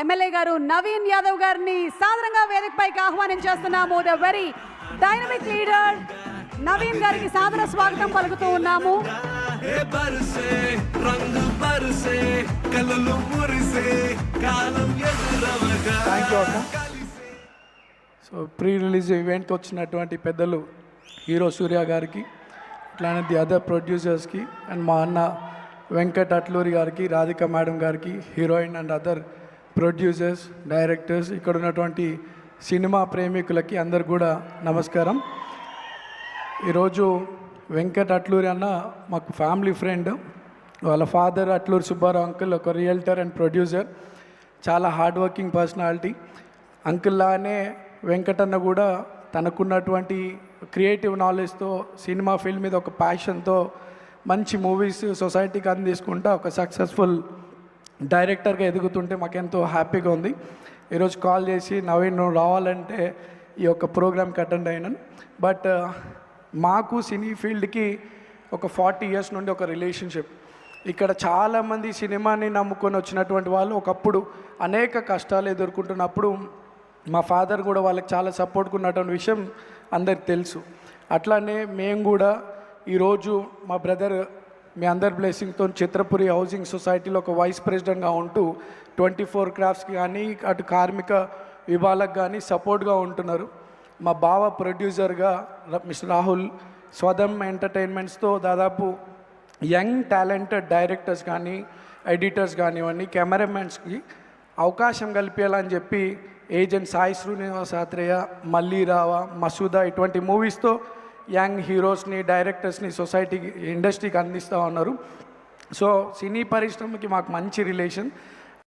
MLA గారు నవీన్ యాదవ్ గారిని సాదరంగా వేదికపైకి ఆహ్వానం చేస్తున్నాము. The very dynamic leader Naveen గారికి సాదర స్వాగతం పలుకుతూ ఉన్నాము. సో ప్రీ రిలీజ్ ఈవెంట్కి వచ్చినటువంటి పెద్దలు హీరో సూర్య గారికి, అట్లానే ది అదర్ ప్రొడ్యూసర్స్కి అండ్ మా అన్న వెంకట్ అట్లూరి గారికి, రాధిక మేడం గారికి, heroine and other producers, directors, ఇక్కడ ఉన్నటువంటి సినిమా ప్రేమికులకి అందరు కూడా నమస్కారం. ఈరోజు వెంకట్ అట్లూరి అన్న మాకు ఫ్యామిలీ ఫ్రెండ్. వాళ్ళ ఫాదర్ అట్లూరి సుబ్బారావు అంకుల్ ఒక రియల్టర్ అండ్ ప్రొడ్యూసర్, చాలా హార్డ్ వర్కింగ్ పర్సనాలిటీ. అంకుల్లానే వెంకటన్న కూడా తనకున్నటువంటి క్రియేటివ్ నాలెడ్జ్తో సినిమా ఫీల్డ్ మీద ఒక ప్యాషన్తో మంచి మూవీస్ సొసైటీకి అందించుకుంటా ఒక సక్సెస్ఫుల్ డైరెక్టర్గా ఎదుగుతుంటే మాకెంతో హ్యాపీగా ఉంది. ఈరోజు కాల్ చేసి నవీన్ నువ్వు రావాలంటే ఈ యొక్క ప్రోగ్రామ్కి అటెండ్ అయినాను. బట్ మాకు సినీ ఫీల్డ్కి ఒక 40 years నుండి ఒక రిలేషన్షిప్. ఇక్కడ చాలామంది సినిమాని నమ్ముకొని వచ్చినటువంటి వాళ్ళు ఒకప్పుడు అనేక కష్టాలు ఎదుర్కొంటున్నప్పుడు మా ఫాదర్ కూడా వాళ్ళకి చాలా సపోర్ట్గా ఉన్నటువంటి విషయం అందరికి తెలుసు. అట్లానే మేము కూడా ఈరోజు మా బ్రదర్ మీ అందరి బ్లెస్సింగ్తో చిత్రపురి హౌసింగ్ సొసైటీలో ఒక వైస్ ప్రెసిడెంట్గా ఉంటూ 24 క్రాఫ్ట్స్కి కానీ అటు కార్మిక విభాగాలకు కానీ సపోర్ట్గా ఉంటున్నారు. మా బావ ప్రొడ్యూసర్గా మిస్టర్ రాహుల్ స్వదం ఎంటర్టైన్మెంట్స్తో దాదాపు యంగ్ టాలెంటెడ్ డైరెక్టర్స్ కానీ ఎడిటర్స్ కానివ్వండి కెమెరామెన్స్కి అవకాశం కల్పించాలని చెప్పి ఏజెంట్ సాయి శ్రీనివాస్ ఆత్రేయ, మళ్ళీ రావా, మసూదా ఇటువంటి మూవీస్తో యంగ్ హీరోస్ని డైరెక్టర్స్ని సొసైటీకి ఇండస్ట్రీకి అందిస్తూ ఉన్నారు. సో సినీ పరిశ్రమకి మాకు మంచి రిలేషన్.